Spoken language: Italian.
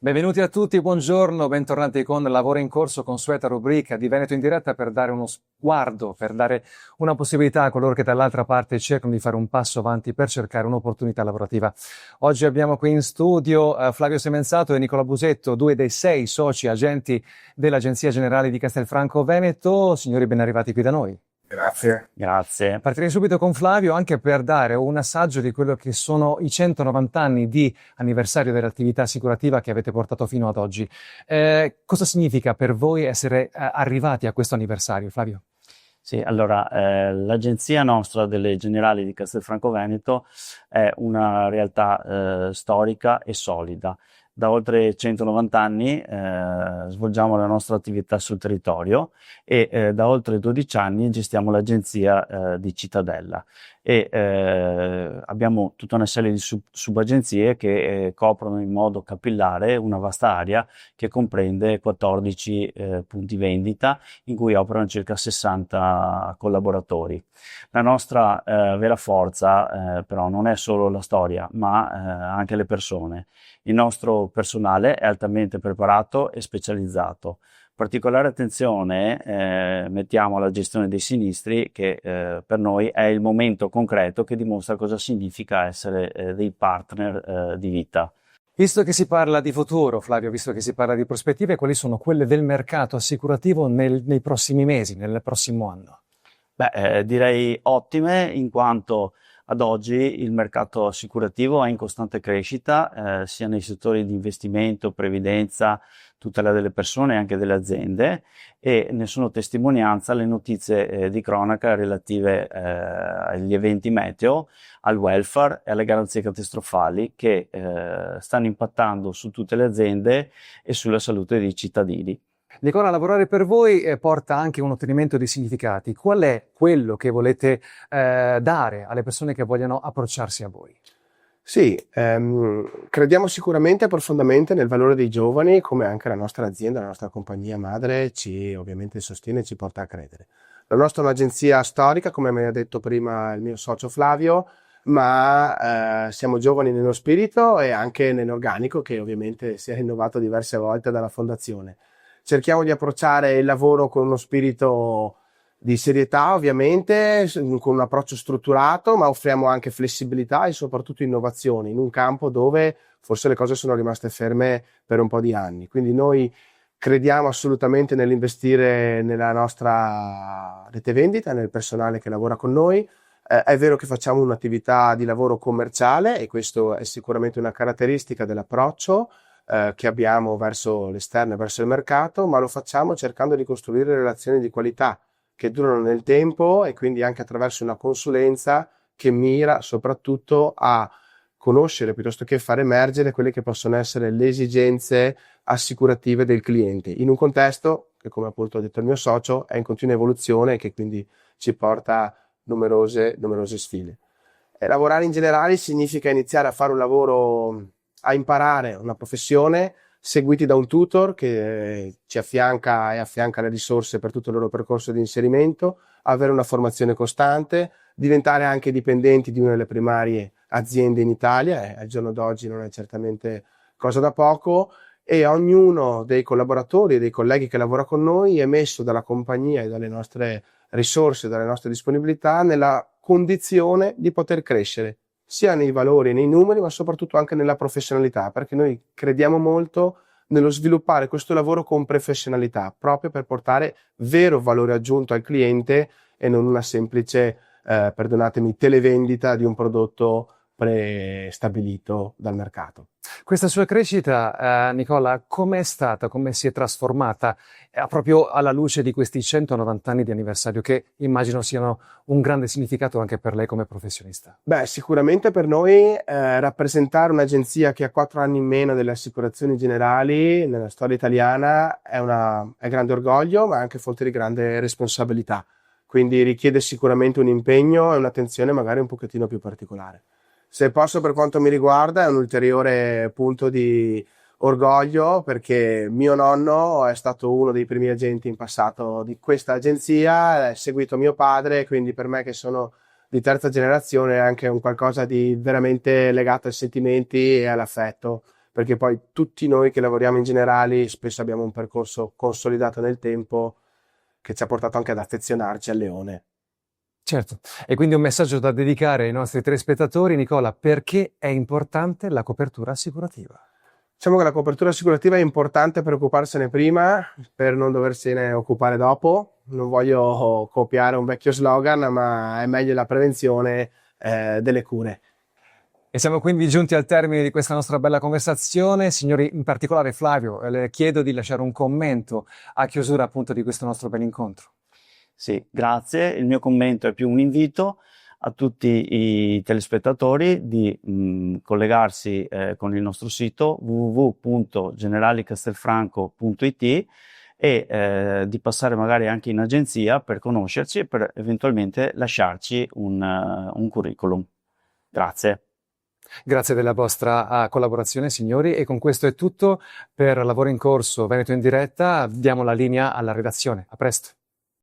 Benvenuti a tutti, buongiorno, bentornati con Lavoro in Corso, consueta rubrica di Veneto in diretta per dare uno sguardo, per dare una possibilità a coloro che dall'altra parte cercano di fare un passo avanti per cercare un'opportunità lavorativa. Oggi abbiamo qui in studio Flavio Semenzato e Nicola Busetto, due dei 6 soci agenti dell'Agenzia Generale di Castelfranco Veneto. Signori, ben arrivati qui da noi. Grazie. Grazie. Partirei subito con Flavio anche per dare un assaggio di quello che sono i 190 anni di anniversario dell'attività assicurativa che avete portato fino ad oggi. Cosa significa per voi essere arrivati a questo anniversario, Flavio? Sì, allora, l'agenzia nostra delle Generali di Castelfranco Veneto è una realtà storica e solida. Da oltre 190 anni svolgiamo la nostra attività sul territorio e da oltre 12 anni gestiamo l'agenzia di Cittadella e abbiamo tutta una serie di subagenzie che coprono in modo capillare una vasta area che comprende 14 punti vendita in cui operano circa 60 collaboratori. La nostra vera forza però non è solo la storia ma anche le persone. Il nostro personale è altamente preparato e specializzato. Particolare attenzione mettiamo alla gestione dei sinistri che per noi è il momento concreto che dimostra cosa significa essere dei partner di vita. Visto che si parla di futuro, Flavio, visto che si parla di prospettive, quali sono quelle del mercato assicurativo nei prossimi mesi, nel prossimo anno? Direi ottime, in quanto ad oggi il mercato assicurativo è in costante crescita, sia nei settori di investimento, previdenza, tutela delle persone e anche delle aziende, e ne sono testimonianza le notizie di cronaca relative agli eventi meteo, al welfare e alle garanzie catastrofali che stanno impattando su tutte le aziende e sulla salute dei cittadini. Nicola, lavorare per voi porta anche un ottenimento di significati. Qual è quello che volete dare alle persone che vogliono approcciarsi a voi? Sì, crediamo sicuramente profondamente nel valore dei giovani, come anche la nostra azienda, la nostra compagnia madre ci ovviamente sostiene e ci porta a credere. La nostra è un'agenzia storica, come mi ha detto prima il mio socio Flavio, ma siamo giovani nello spirito e anche nell'organico, che ovviamente si è rinnovato diverse volte dalla fondazione. Cerchiamo di approcciare il lavoro con uno spirito di serietà, ovviamente, con un approccio strutturato, ma offriamo anche flessibilità e soprattutto innovazioni in un campo dove forse le cose sono rimaste ferme per un po' di anni. Quindi noi crediamo assolutamente nell'investire nella nostra rete vendita, nel personale che lavora con noi. È vero che facciamo un'attività di lavoro commerciale e questo è sicuramente una caratteristica dell'approccio che abbiamo verso l'esterno e verso il mercato, ma lo facciamo cercando di costruire relazioni di qualità che durano nel tempo e quindi anche attraverso una consulenza che mira soprattutto a conoscere piuttosto che far emergere quelle che possono essere le esigenze assicurative del cliente in un contesto che, come appunto ha detto il mio socio, è in continua evoluzione e che quindi ci porta a numerose sfide. Lavorare in generale significa iniziare a fare un lavoro, a imparare una professione, seguiti da un tutor che ci affianca e affianca le risorse per tutto il loro percorso di inserimento, avere una formazione costante, diventare anche dipendenti di una delle primarie aziende in Italia, e al giorno d'oggi non è certamente cosa da poco, e ognuno dei collaboratori e dei colleghi che lavora con noi è messo dalla compagnia e dalle nostre risorse, dalle nostre disponibilità nella condizione di poter crescere sia nei valori e nei numeri, ma soprattutto anche nella professionalità, perché noi crediamo molto nello sviluppare questo lavoro con professionalità, proprio per portare vero valore aggiunto al cliente e non una semplice, perdonatemi, televendita di un prodotto prestabilito dal mercato. Questa sua crescita, Nicola, com'è stata, come si è trasformata proprio alla luce di questi 190 anni di anniversario che immagino siano un grande significato anche per lei come professionista? Sicuramente per noi rappresentare un'agenzia che ha 4 anni in meno delle assicurazioni generali nella storia italiana è grande orgoglio, ma anche fonte di grande responsabilità. Quindi richiede sicuramente un impegno e un'attenzione magari un pochettino più particolare. Se posso, per quanto mi riguarda, è un ulteriore punto di orgoglio perché mio nonno è stato uno dei primi agenti in passato di questa agenzia, è seguito mio padre, quindi per me che sono di terza generazione è anche un qualcosa di veramente legato ai sentimenti e all'affetto perché poi tutti noi che lavoriamo in generali spesso abbiamo un percorso consolidato nel tempo che ci ha portato anche ad affezionarci al leone. Certo, e quindi un messaggio da dedicare ai nostri telespettatori. Nicola, perché è importante la copertura assicurativa? Diciamo che la copertura assicurativa è importante per occuparsene prima, per non doversene occupare dopo. Non voglio copiare un vecchio slogan, ma è meglio la prevenzione delle cure. E siamo quindi giunti al termine di questa nostra bella conversazione. Signori, in particolare Flavio, le chiedo di lasciare un commento a chiusura appunto di questo nostro bel incontro. Sì, grazie. Il mio commento è più un invito a tutti i telespettatori di collegarsi con il nostro sito www.generalicastelfranco.it e di passare magari anche in agenzia per conoscerci e per eventualmente lasciarci un curriculum. Grazie. Grazie della vostra collaborazione, signori, e con questo è tutto per Lavoro in Corso Veneto in diretta. Diamo la linea alla redazione. A presto.